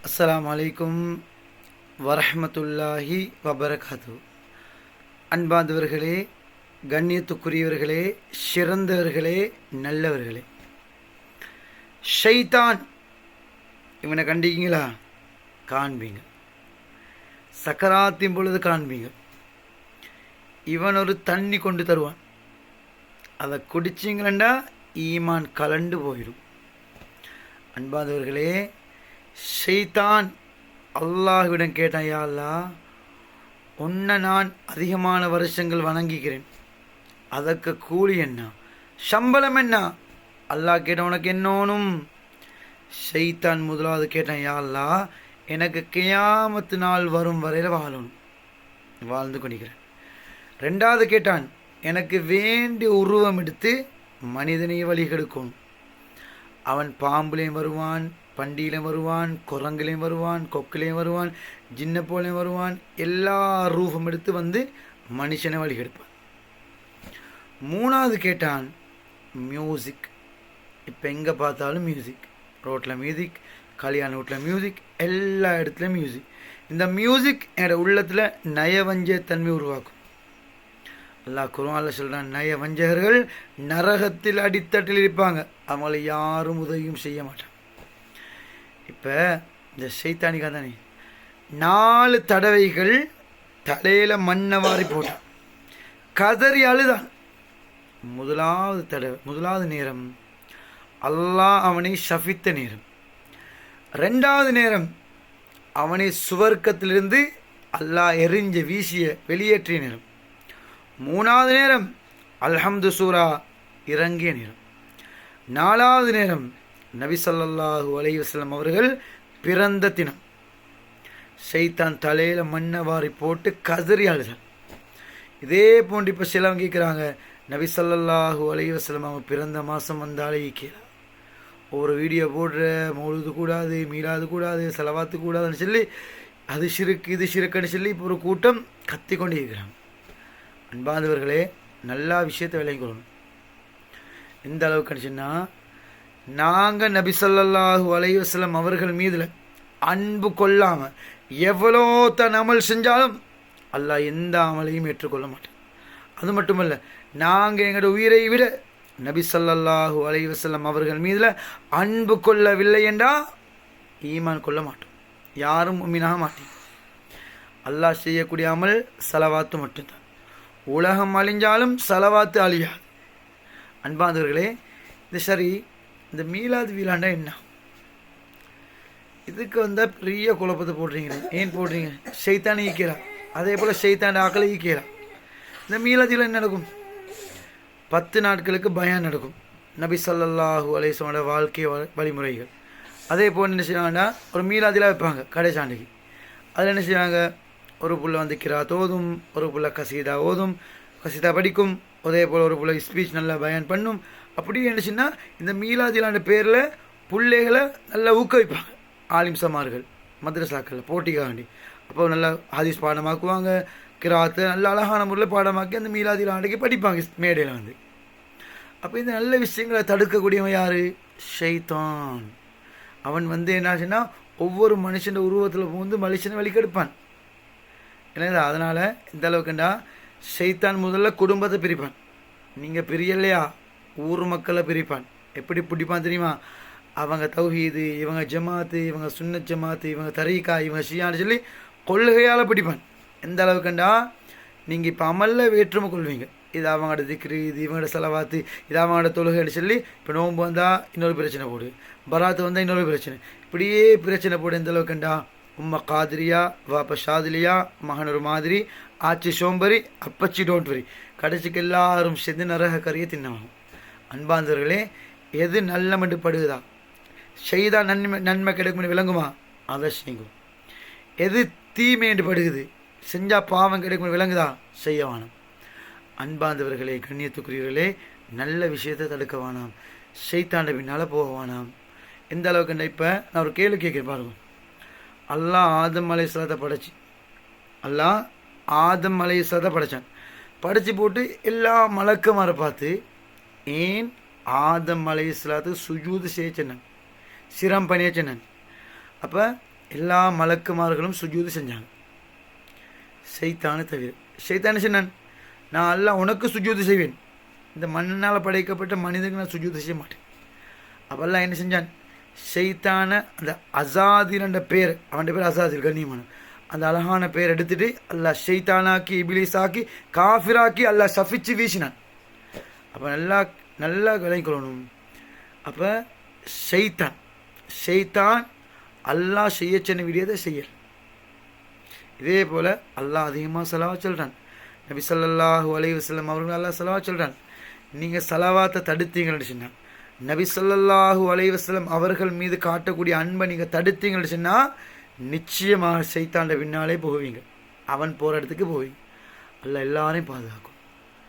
அஸ்ஸலாமு அலைக்கும் வரஹ்மத்துல்லாஹி வபரகாத்து. அன்பார்ந்தவர்களே, கண்ணியத்துக்குரியவர்களே, சிறந்தவர்களே, நல்லவர்களே, ஷைத்தான் இவனை கண்டிங்களா? காண்பீங்க. சக்கராத்தின் பொழுது காண்பீங்க. இவன் ஒரு தண்ணி கொண்டு தருவான். அதை குடிச்சிங்களா ஈமான் கலண்டு போயிடும். அன்பார்ந்தவர்களே, ஷைத்தான் அல்லாஹ்விடம் கேட்டான், யா அல்லாஹ், உன்னை நான் அதிகமான வருஷங்கள் வணங்கிக்கிறேன், அதற்கு கூலி என்ன, சம்பளம் என்ன? அல்லாஹ் கேட்ட, உனக்கு என்னோனும்? ஷைத்தான் முதலாவது கேட்டான், யா அல்லாஹ், எனக்கு கியாமத்து நாள் வரும் வரையில் வாழணும், வாழ்ந்து கொண்டிருக்கிறேன். ரெண்டாவது கேட்டான், எனக்கு வேண்டிய உருவம் எடுத்து மனிதனை வழிகெடுக்கணும். அவன் பாம்புலேயும் வருவான், பண்டியிலையும் வருவான், குரங்குலையும் வருவான், கொக்கிலையும் வருவான், ஜின்ன போலையும் வருவான், எல்லா ரூபம் எடுத்து வந்து மனுஷனை வழிகெடுப்பான். மூணாவது கேட்டான், மியூசிக். இப்போ எங்கே பார்த்தாலும் மியூசிக், ரோட்டில் மியூசிக், கல்யாண வீட்டில் மியூசிக், எல்லா இடத்துலையும் மியூசிக். இந்த மியூசிக் என்னோட உள்ளத்தில் நயவஞ்சத்தன்மை உருவாக்கும். அல்லாஹ் குர்ஆனில் சொல்கிறான், நயவஞ்சகர்கள் நரகத்தில் அடித்தட்டில் இருப்பாங்க, அவங்களை யாரும் உதவியும் செய்ய மாட்டாங்க. இப்போ இந்த ஷைத்தானிக்கா தானே 4 தடவைகள் தலையில் மண்ணை வாரி போட்டான், கதறி அழுதான். முதலாவது நேரம் அல்லாஹ் அவனை ஷஃபித்த நேரம். ரெண்டாவது நேரம் அவனை சுவர்க்கத்திலிருந்து அல்லாஹ் எரிஞ்ச வீசிய வெளியேற்றிய நேரம். மூணாவது நேரம் அல்ஹம்து சூரா இறங்கிய நேரம். நாலாவது நேரம் நபி ஸல்லல்லாஹு அலைஹி வஸல்லம் அவர்கள் பிறந்த தினம். ஷைத்தான் தலையில் மண்ணை வாரி போட்டு கதறி அழுதான். இதே போன்று இப்போ சிலவங்க கேட்குறாங்க, நபி ஸல்லல்லாஹு அலைஹி வஸல்லம் அவங்க பிறந்த மாதம் வந்தாலே ஈக்கலாம், ஒரு வீடியோ போடுற, மௌலூது கூடாது, மீலாது கூடாது, செலவாத்து கூடாதுன்னு சொல்லி அது ஷிருக்கு இது ஷிருக்குன்னு சொல்லி இப்போ ஒரு கூட்டம் கத்தி கொண்டு இருக்கிறாங்க. அன்பானவர்களே, நல்லா விஷயத்தை விளங்கிக் கொள்ளணும். எந்த அளவுக்கு சொன்னால், நாங்கள் நபி ஸல்லல்லாஹு அலைஹி வஸல்லம் அவர்கள் மீதில் அன்பு கொள்ளாமல் எவ்வளோ தன் அமல் செஞ்சாலும் அல்லாஹ் எந்த அமலையும் ஏற்றுக்கொள்ள மாட்டேன். அது மட்டுமல்ல, நாங்கள் எங்களோட உயிரை விட நபி ஸல்லல்லாஹு அலைஹி வஸல்லம் அவர்கள் மீதில் அன்பு கொள்ளவில்லை என்றால் ஈமான் கொள்ள மாட்டோம், யாரும் முஃமினாக மாட்டோம். அல்லாஹ் செய்யக்கூடிய அமல் ஸலவாத்து மட்டும்தான். உலகம் அழிஞ்சாலும் ஸலவாத்து அழியாது. அன்பானவர்களே, இது சரி, இந்த மீலாது வீலாண்டா என்ன? இதுக்கு வந்தால் பெரிய குழப்பத்தை போடுறீங்க. ஏன் போடுறீங்க? ஷைத்தானை ஈக்கிறான், அதே போல் ஷைத்தான ஆக்களை ஈக்கிறான். இந்த மீலாதியில் என்ன நடக்கும்? 10 நாட்களுக்கு பயான் நடக்கும், நபி ஸல்லல்லாஹு அலைஹி வஸல்லம் வாழ்க்கை வழிமுறைகள். அதே போல் என்ன செய்வாங்கன்னா, ஒரு மீலாதிலாம் வைப்பாங்க கடைசாண்டிக்கு. அதில் என்ன செய்வாங்க, ஒரு புள்ள வந்து கிராத் ஓதும், ஒரு புள்ள கசீதா ஓதும், கசீதா படிக்கும், அதே போல் ஒரு புள்ள ஸ்பீச் நல்லா பயான் பண்ணும். அப்படி என்னச்சுன்னா, இந்த மீலாதிலான பேரில் பிள்ளைகளை நல்லா ஊக்குவிப்பாங்க ஆலிம் சமார்கள் மദ്രസാக்களில் போட்டிக்காக வேண்டி. அப்போ நல்லா ஹதீஸ் பாடமாக்குவாங்க, கிராத்தை நல்ல அழகான முறையில் பாடமாக்கி அந்த மீலாதிலாண்டைக்கு படிப்பாங்க மேடையில் வந்து. அப்போ இந்த நல்ல விஷயங்களை தடுக்கக்கூடியவன் யார்? ஷைத்தான். அவன் வந்து என்னாச்சுன்னா, ஒவ்வொரு மனுஷன் உருவத்தில் புகுந்து மனுஷனை வழிகெடுப்பான். ஏன்னா அதனால் இந்த அளவுக்குண்டா, ஷைத்தான் முதல்ல குடும்பத்தை பிரிப்பான். நீங்கள் பிரியலையா, ஊர் மக்களை பிரிப்பான். எப்படி பிடிப்பான் தெரியுமா? அவங்க தௌஹீது, இவங்க ஜமாத்து, இவங்க சுன்னத் ஜமாத்து, இவங்க தரீகா, இவங்க ஷியான்னு சொல்லி கொள்கையால் பிடிப்பான். எந்த அளவுக்குண்டா, நீங்கள் இப்போ அமலில் வேற்றுமை கொள்வீங்க. இது அவங்களோட திக்ரு, இது இவங்களோட செலவாத்து, இது அவங்களோட தொழுகைன்னு சொல்லி. இப்போ நோன்பு வந்தால் இன்னொரு பிரச்சனை போடு, பராத்து வந்தால் இன்னொரு பிரச்சனை, இப்படியே பிரச்சனை போடு. எந்த அளவுக்குண்டா, உம்மா காதிரியா, வாப்பா ஷாதிலியா, மகன் ஒரு மாதிரி, ஆச்சி சோம்பரி, அப்பச்சி டோன்ட் வரி, கடைசிக்கு எல்லாரும் சேர்ந்து நரக கறியை தின்னவாங்க. அன்பாந்தவர்களே, எது நல்லமென்று படுகுதா, செய்தா நன்மை கிடைக்கும்னு விளங்குமா, அதை செய்யும். எது தீமை என்று படுகுது, செஞ்சால் பாவம் கிடைக்கும்னு விளங்குதா, செய்ய வேணாம். அன்பாந்தவர்களே, கண்ணியத்துக்குரியவர்களே, நல்ல விஷயத்தை தடுக்க வேணாம், ஷைத்தாண்ட பின்னால் போக வேணாம். எந்த அளவுக்குண்டா, இப்போ நான் ஒரு கேள்வி கேட்குறேன் பாருங்க. அல்லாஹ் ஆதம் அலைஹிஸ்ஸலாத்தை படைச்சி, அல்லாஹ் ஆதம் அலைஹிஸ்ஸலாத்தை படைச்சான். படைச்சி போட்டு எல்லா மலக்குமாரை பார்த்து, ஏன் ஆதம் அலைஹிஸ்ஸலாத்துக்கு சுஜூது செய்ய சொன்னான், சிரம் பண்ணிய சொன்னான். அப்போ எல்லா மலக்குமார்களும் சுஜூது செஞ்சாங்க, ஷைத்தானை தவிர. ஷைத்தான் சொன்னான், நான் அல்லாஹ் உனக்கு சுஜூது செய்வேன், இந்த மண்ணால் படைக்கப்பட்ட மனிதனுக்கு நான் சுஜூது செய்ய மாட்டேன். அப்போ அல்லாஹ் என்ன செஞ்சான், ஷைத்தான அந்த அசாதில் என்ற பேர், அவன் பேர் அசாதில் கண்ணியமான, அந்த அழகான பேர் எடுத்துட்டு அல்லாஹ் ஷைத்தானாக்கி இபிலிஸாக்கி காஃபிராக்கி அல்லாஹ் சஃபிச்சு வீசினான். அப்போ நல்லா விளங்கிக்கொள்ளணும். அப்போ ஷைத்தான் அல்லாஹ் செய்ய சொன்ன விடியதை செய்யல். இதே போல் அல்லாஹ் அதிகமாக ஸலவாத் சொல்கிறான். நபி ஸல்லல்லாஹு அலைஹி வஸல்லம் அவர்கள் அல்லாஹ் ஸலவாத் சொல்கிறான். நீங்கள் ஸலவாத்தை தடுத்தீங்கன்னு சொன்னால், நபி ஸல்லல்லாஹு அலைஹி வஸல்லம் அவர்கள் மீது காட்டக்கூடிய அன்பை நீங்கள் தடுத்தீங்கன்னு சொன்னால், நிச்சயமாக ஷைத்தாண்ட பின்னாலே போவீங்க, அவன் போகிற இடத்துக்கு போவீங்க. அல்லாஹ் எல்லாரையும் பாதுகாக்கும்.